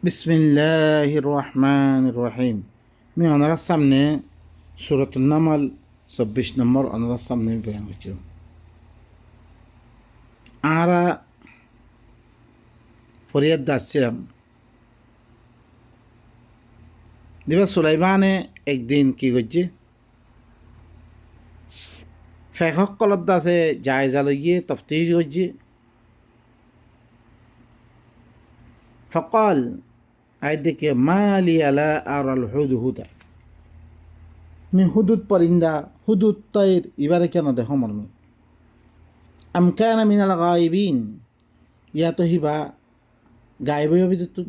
বিসমিল্লাহির রহমানির রহিম। আমি ওনার সামনে সূরাতুন নামল ২৪ নম্বর ওনার সামনে বয়ান করছি। আরা ফরিয়াদ দাসছিলাম দিবা সুলাইমানে একদিন কি করছে ফেহকলত দাসে জায়জা লইয়ে তফতিশ করছে। ফকাল আই দেখে মালি আলা আর আল হুদহুদা মি হুদুদ পরিন্দা হুদুদ তৈর এবারে কেন দেখো মর্মে আমকানা মিনাল গায়বিন ইয়া তো হিবা গায়েব হবি তুন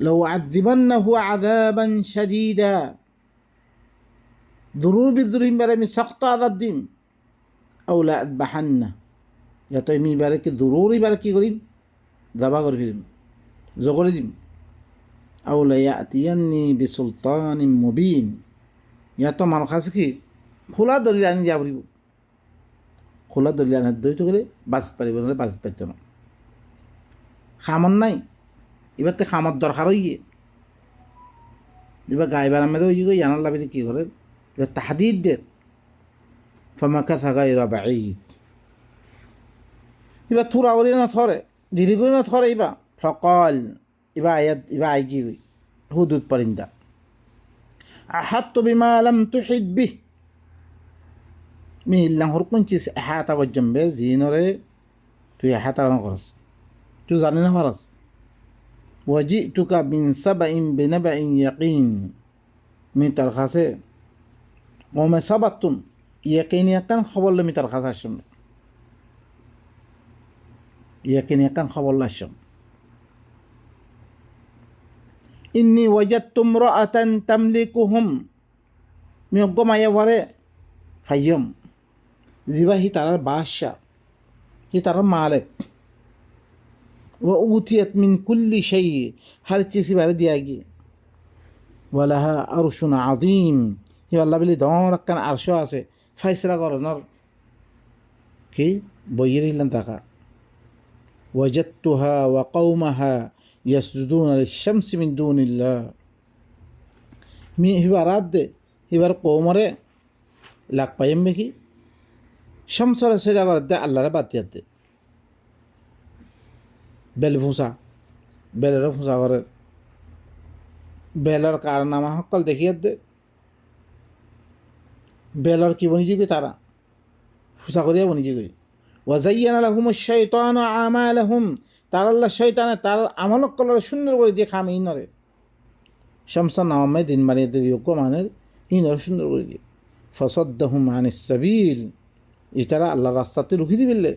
لو عذبنه عذابا شديدا ضرور بالذرهم برمي سقط عذاب ديم أو لا أذبحنه يا تو مي بارك ضروري بارك يقولين ذبح قريم زغرديم أو لا يأتيني بسلطان مبين يا تو مال خاسكي খোলা দলিল আনি যাব দিব খোলা দলিল আনি দইতো গেলে বাস পারিব না বাস পাইতো না খামন নাই এবার তো খামার দরকার হইয়ে এবার গাইবার আমাদের ওই গিয়ে জানার লাভে কী করে এবার তাহাদিদ দের ফমাকা থাকা এরা বাঈদ এবার থুরা করি না থরে ধীরে করে না থরে এবার ফকল এবার আয়াত এবার আই কি হুদুদ পরিন্দা আহাত বিমা লাম তুহিদ বিহ মিহিল্লাং হরকুন চিজ এহাতা পর্যম্বে জিনরে তুই এহাতা না করস তুই জানি না পারস ওয়াজিতুকা মিন সাবাইন বিনাবাইন ইয়াকিন মি তার কাছে ওমে সাবাতুন ইয়াকিন ইয়াকান খবর মি তার কাছে আসুন ইয়াকিন ইয়াকান খবর আসুন ইন্নি ওয়াজাদতু ইমরাআতান তামলিকুহুম মি অগমায়া ওয়ারে ফাইয়ম জিবা হি তারার বাদশা হি তারার মালিক وأوتيت من كل شيء هر چیزی برای دیا گی ولها عرش عظیم هی والله بلی دور کن عرشو আছে فیصله করানোর কি বইয়ের লন্তাকা وجدتها وقومها يسجدون للشمس من دون الله মি হিবারাত হিবার কওমরে লাগ পাইম কি শামসরে সেটা করে আল্লাহর বাদ দিয়ে বেল ফুঁসা বেলেরও ফুঁসা করে বেলর কারনামা সকল দেখিয়ে দে বেলর কি বনিজি কই তারা ফুঁসা করিয়া বনিজি কই ওয়াজাইয়ানা লাহুম আশ-শাইতানু আমালাহুম তার আল্লাহ শয়তানে তার আমলক কলর সুন্দর করে দিয়ে খামে ইনরে শামসা নামে দিন মারিয়ে দিয়ে মানের ইনর সুন্দর করে দিয়ে ফাসাদ্দাহুম আনিস সাবিল ইতারা আল্লাহর রাস্তাতে রুখি দিবিলে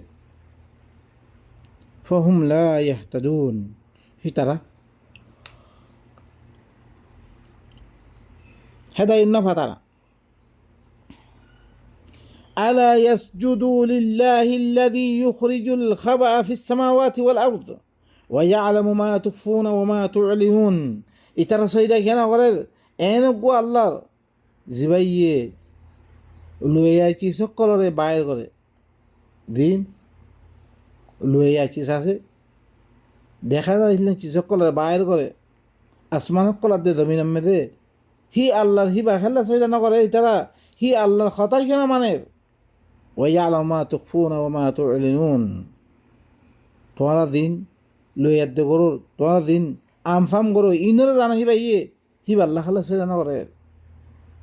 فهم لا يهتدون هي ترى هذا النفع ترى ألا يسجدوا لله الذي يخرج الخبأ في السماوات والأرض ويعلم ما تخفون وما تعلنون إترى سيدا كنا قرر أين قوى الله زباية لوياتي سكولر باير قرر دين লুয়ে চিজ আছে দেখা যায় চিজকলের বাইর করে আসমানক কলার দে জমিন দে হি আল্লাহর হি বা খেলা সইটা নকরে তারা হি আল্লাহর কথাই কেন মানে ওই আলমা তুকফুন ওমা তুলিনুন তোমারা দিন লইয়ার দে গরুর তোমারা দিন আমফাম গরু ইনরে জানা হিবা ইয়ে হিবা আল্লাহ খেলা সইটা নকরে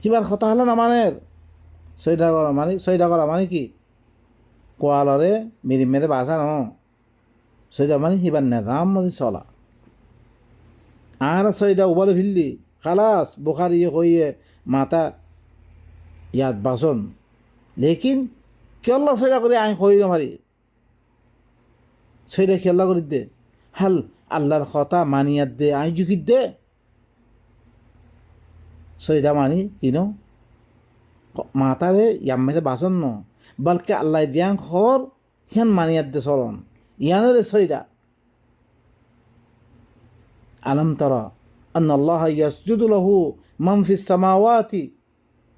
হিবার কথা হলে না মানে সইটা করা মানে সইটা করা মানে কি কোয়ালরে মিরি মেদে বাসা ন সইটা মানে হিবার নেদাম মধ্যে চলা আর সইটা উবলে ফিরলি খালাস বোখারি হইয়ে মাতা ইয়াদ বাসন লেকিন কেল্লা সইটা করে আই হই মারি সইটা খেলা করি দে হাল আল্লাহর কথা মানিয়াত দে আই জুকিত দে সইটা মানি কিন মাতারে ইয়াম্মেতে বাসন ন বলকে আল্লাহ দিয়াং খবর হিয়ান মানিয়াত দে চলন ইয়ানরে সইদা আলম তরা আন আল্লাহ ইয়াসজুদু লাহু মান ফিস সামাওয়াতি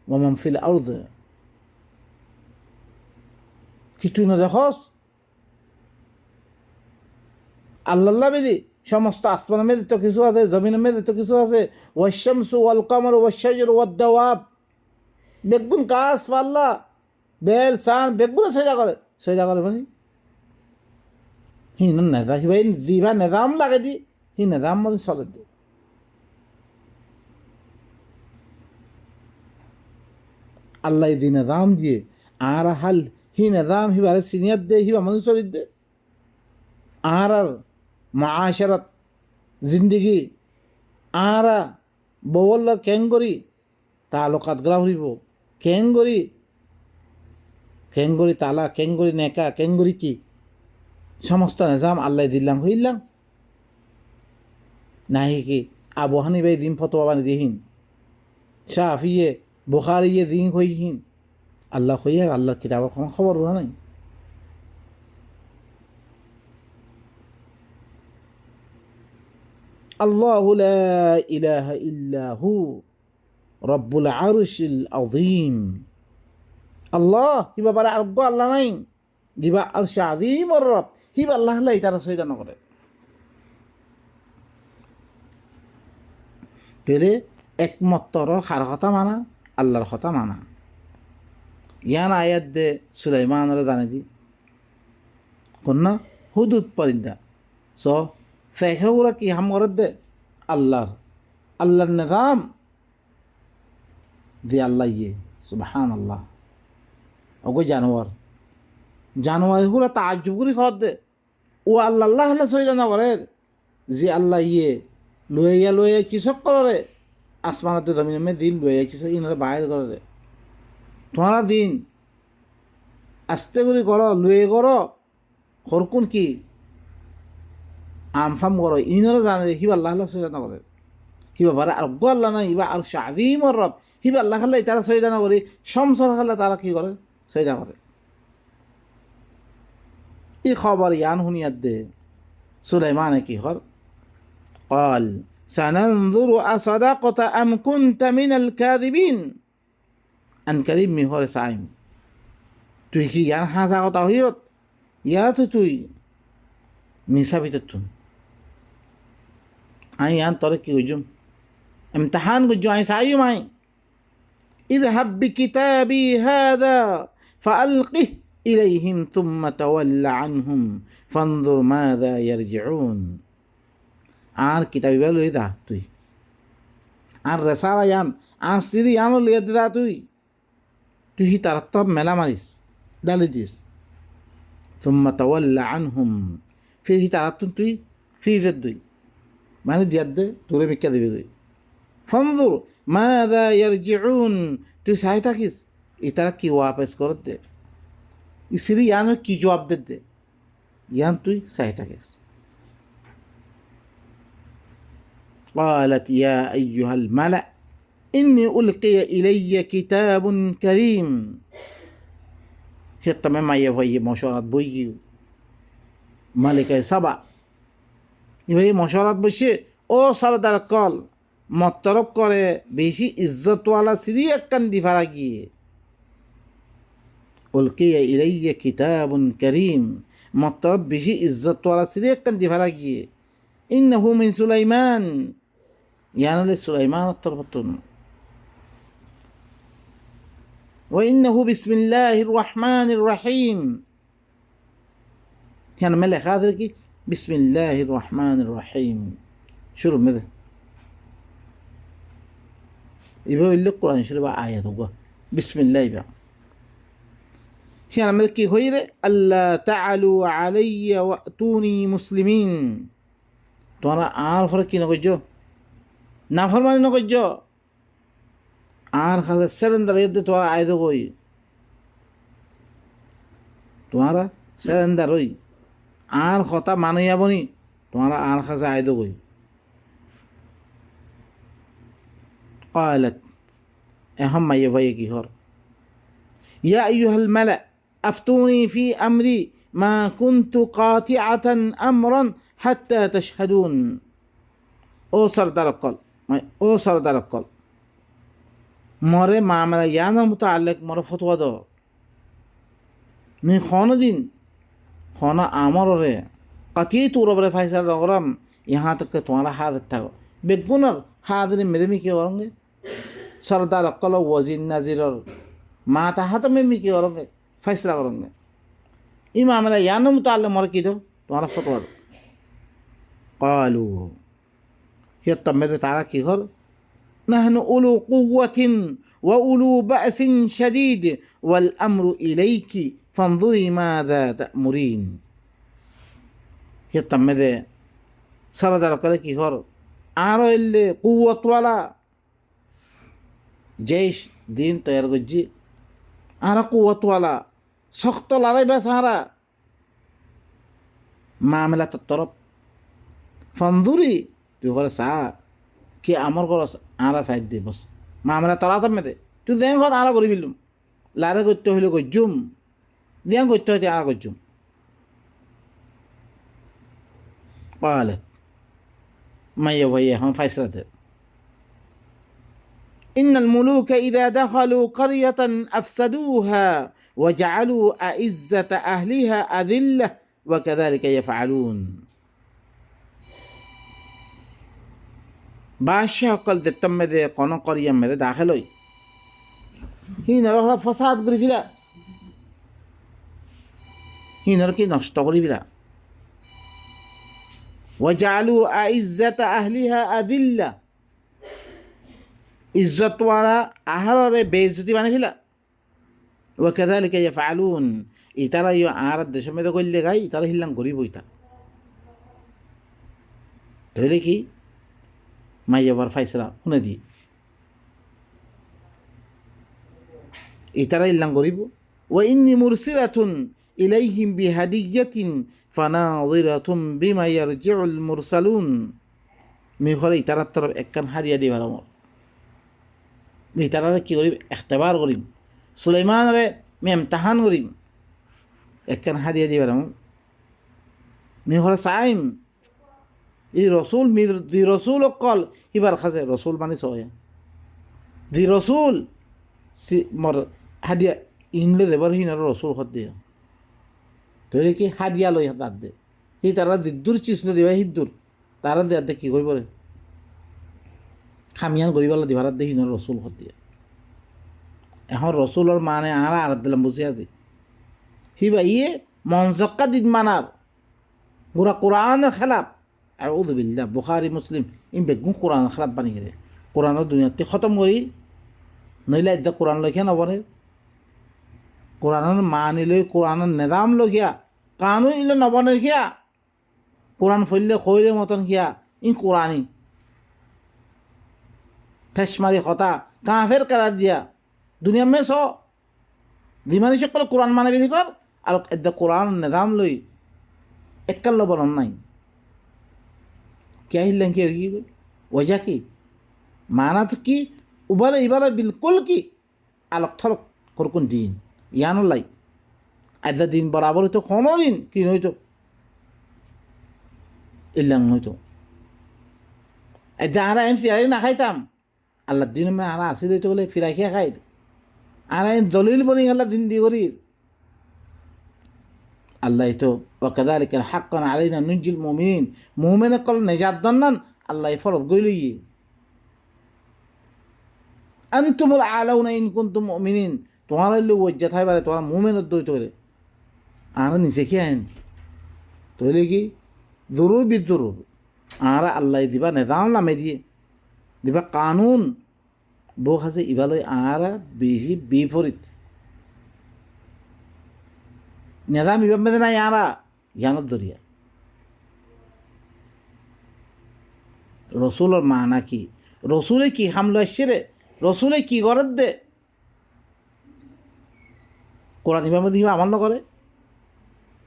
ওয়া মান ফিল আরদ কিছু না দেখস আল্লাহ বেদি সমস্ত আসমানের মেয়েদের তো কিছু আছে, জমিনের মেয়েদের তো কিছু আছে। ওয়াশামসু ওয়াল কামারু ওয়াশশাজারু ওয়াদ-দাওয়াব, বেগুন গাছ পাল্লা বেল সান বেগুন সৈদা করে মানে হিন নেদা হিবাই দিবা নেদাম লাগে দি হি নেদাম মধ্যে চলে দি আল্লাহ দি নেদাম দিয়ে আর হাল হি নেদাম হিবারে সিনিয়র দে হিবা মধ্যে চলে দে আর মাআশারাত জিন্দিগি আর ববল কেঙ্গরি তালুকাত গ্রাহ হইব কেঙ্গরি তালা কেঙ্গরি নেকা কেঙ্গরি কি সমস্ত নিজাম আল্লাহ দিল্লাং হইলাম নাহি কি আবু হানিফাই দিন ফতোয়া বানি দিহিন, শাফিয়ে বুখারিয়ে দিন হইহিন, আল্লাহ হইয়া আল্লাহর কিতাবের কোনো খবর নাই। আল্লাহু লা ইলাহা ইল্লাহু রব্বুল আরশিল আযীম। আল্লাহ হিবা পারে আরগ্য আল্লাহ নাই, দিবা আরশে আযীম ওর রব হিবা আল্লাহ লাই তারা সইদা নকরে। পেলে একমত্তর খার কথা মানা আল্লাহর কথা মানা। ইয়ান আয়াত দে সুলাইমানের দানে দি কন্যা হুদুদ পরিন্দা স ফেখেউরা কি হাম করে দে আল্লাহর নিজাম দি আল্লাহ ইয়ে সুবহান আল্লাহ। ওগো জানোয়ার গুলা তাজ্জুব করে খাওয়ার দে ও আল্লাহ আল্লাহ সইদা না করে যে আল্লাহ ইয়ে লয়ে চিসক করে আসমানতে জমিন মে দিন লয়ে চিসক ইনারে বাইর করে দে তোমারা দিন আস্তে করে করো লয়ে করো খরকুন কি আমফাম করো ইনারে জানে হিবা আল্লাহ সইদা না করে হিবা বারে আর গো আল্লাহ না ইবা আর শাদিম রব হিবা আল্লাহ খাল্লাই তারা সইদা না করে সমসর খাল্লা তারা কি করে সইদা করে। ই খবর ইয়ান হুনিয়াত দে সুলাইমানে কি হর قال سننظر أصدقت أم كنت من الكاذبين أن كريم مهور سعيم তুই কি ইয়ান হাসা কথা হইয়ত ইয়া তো তুই মিসাবিততুন আই ইয়ান তোরে কি হইজুম امتحان গুজু আই সাইয়ুম আই اذهب بكتابي هذا فألقه إليهم ثم تول عنهم فانظر ماذا يرجعون। আর কিতাবি বেল লই দা তুই আর রেসারা ইয়ান আর সিরি ইয়ানো লিয়ে দা তুই তার তো মেলা মারিস ডালি দিস ثم تول عنهم ফির তার তুই ফিজের দুই মানে দিয়ার দে তোরে মিক্কা দিবি তুই ফনজুর মাযা ইয়ারজিউন তুই চাই থাকিস ইতারা কি ওয়াপস করে দে সিরি ইয়ানো কি জবাব দে ইয়ান তুই চাই থাকিস। قالت يا أيها الملأ إني ألقي إلي كتاب كريم هي تمام ما يفعي مشارات بوي ملكة سبع يبقى مشارات بشي أو سردار قال مطرب করে বেশি ইজ্জত ওয়ালা সিরি একখান দিফারা গিয়ে ألقي إلي كتاب كريم مطرب বেশি ইজ্জত ওয়ালা সিরি একখান দিফারা গিয়ে إنه من سليمان يعني لسليمان التربطون وإنه بسم الله الرحمن الرحيم يعني ملك هذا بسم الله الرحمن الرحيم شو ماذا يبقى اللي القرآن شو بقى آية بسم الله بقى يعني ملك هيرة ألا تعلوا علي وأتوني مسلمين তোমরা আর ফলে কি নকর্য না ফরমানি নকর্য আর খাজা সেরেন্দার ইয়ে তোমার আয়দ কই তোমারা সেরেন্দার ওই আর কথা মানে যাবনি তোমারা আর খাজা আয়দ কই قالت اهم ما يبغي كيهر يا ايها الملأ افتوني في امري ما كنت قاطعة امرا حتى تشهدون او سردار القل مره معاملة يانا متعلق مره فتوى دو من خانه دين خانه آمار ره कती तूर बड़े फैसला रगरम यहाँ तक कि तुम्हारा हाथ था बेगुनर हाथ ने मेरे में क्यों करेंगे सरदार अक्ल वजीर नाजिर और माता हाथ में भी क्यों करेंगे फैसला करेंगे ये मामला यानो मुताल्लिक़ मर की दो तुम्हारा फतवा कालू ये तब में तारा की घर नहनु उलू कुव्वतिन व उलू बअसिन शदीद वल अम्रु इलैकी फंजुरी माज़ा तअमुरीन ये तब में सरदार अक्ल की घर आरो इल्ले कुव्वत वाला जैश दिन तैयार गुज्जी आरा कुव्वत वाला सख्त लड़ाई बस आरा मामला तरफ फंजुरी तू घर सा कि आमर कर आरा साइड दे बस मामला तला तब में दे तू दें घर आरा करी बिल्लुम लारे करते हुए गज्जुम दियां करते हुए आरा गज्जुम قالت ما يبغي هم فيصلته إن الملوك إذا دخلوا قرية أفسدوها وجعلوا أعزة أهلها أذلة وكذلك يفعلون बादशाह कल देतम में दे कौन करियम में दे दाखिल हुई ही नरक फसाद करी फिरा ही नरक की नष्ट करी फिरा वजालू इज्जत अहलिहा अदिल्ला इज्जत वाला आहल रे बेइज्जती बने फिरा वकذلك يفعلون इतारा यो आरत देश में तो कोई लेगा इतारा हिलंग गरीब हुई था तो लेकिन माया वर फैसला उन्हें दी इतारा हिलंग गरीब व इन्नी मुरसिलतुन इलैहिम बिहदियतिन फनाज़िरतुम बिमा यरजिउल मुरसलून मैं खरे इतारा तरफ एक कन हदिया दी वाला मोर मैं इतारा की गरीब इख्तिबार गरीब सुलेमान रे मैं इम्तिहान गरीब एक कन हदिया दी वाला मोर मैं खरे साइम ये रसूल मी दी रसूल कल हिबार खासे रसूल माने सोया दी रसूल सी मर हदिया इनले देवर ही ना रसूल खत दिया तो ये कि हदिया लो यह दाद दे ही तारा दिद्दुर चीज़ ले दिवा हिद्दुर तारा दे आते की कोई बोले खामियान गरीब वाला दीवार दे ही ना रसूल खत दिया यहाँ रसूल और माने आरा आरत दिलम बुझिया दी ही भाई ये मंजक्का दिन मानार बुरा कुरान खिलाफ अऊज़ु बिल्लाह बुखारी मुस्लिम इन बेगुन कुरान खिलाफ बनी गए कुरान दुनिया ते ख़त्म करी नहीं लाइदा कुरान लिखिया ना बने कुरान मानी लो कुरान निज़ाम लो किया कानून इले न बने किया कुरान फैले खोले मतन किया इन कुरानी ठश्मारी खता काफिर करा दिया दुनिया में सो दिमानी शक्ल कुरान माने भी कर और इधर कुरान निज़ाम लोई एकल लो बनन नहीं क्या ही लेंगे होगी वजह की माना तो कि उबाले इबाले बिल्कुल की अलग थलग कुरकुन दीन यानो लाई अद्दा दिन बराबर तो कोनो दिन कि नहीं तो इल्ला नहीं तो अद्दा आरा इन फिराई ना खाई ताम अल्लाह दिन में आरा आसिले तो ले फिराई क्या खाई आरा इन दलील बनी अल्लाह दिन दिगोरी अल्लाह तो वकذلك حقا علينا ننجي المؤمنين मुमिन कल निजात दन्नन अल्लाह फरज गोइली अंतुमुल आलौना इन कुंतुम मुमिनीन तुम्हारे लिए वज्जत है बारे तुम्हारा मुमिन दो तो ले आरा नीचे क्या है तो लेगी ज़रूर भी ज़रूर आरा अल्लाह दिबा निज़ाम ला में दिए दिबा कानून बो खासे इबालो आरा बेजी बीफोरित निज़ाम इबा में देना यारा यानत दरिया रसूल और माना की रसूल की हमला शिरे रसूल की गरज दे কোরআন ইমাম দিহি আমল নকরে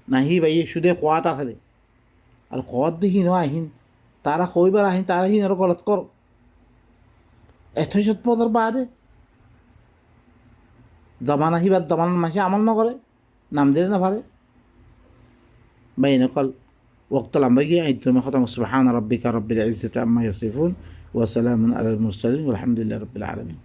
নাহি ভাই সুদে কোয়াত আছে আর কোয়াত দিহি ন আহিন তারা কইবার আহিন তারা হিন আর গলত কর এথইছত পদর বাদে জমানা হিবাদ জমান মাসে আমল নকরে নাম দিলে না পারে বাইন কল وقت الأنبياء عندما ختم سبحان ربك رب العزة عما يصفون وسلام على المرسلين والحمد لله رب العالمين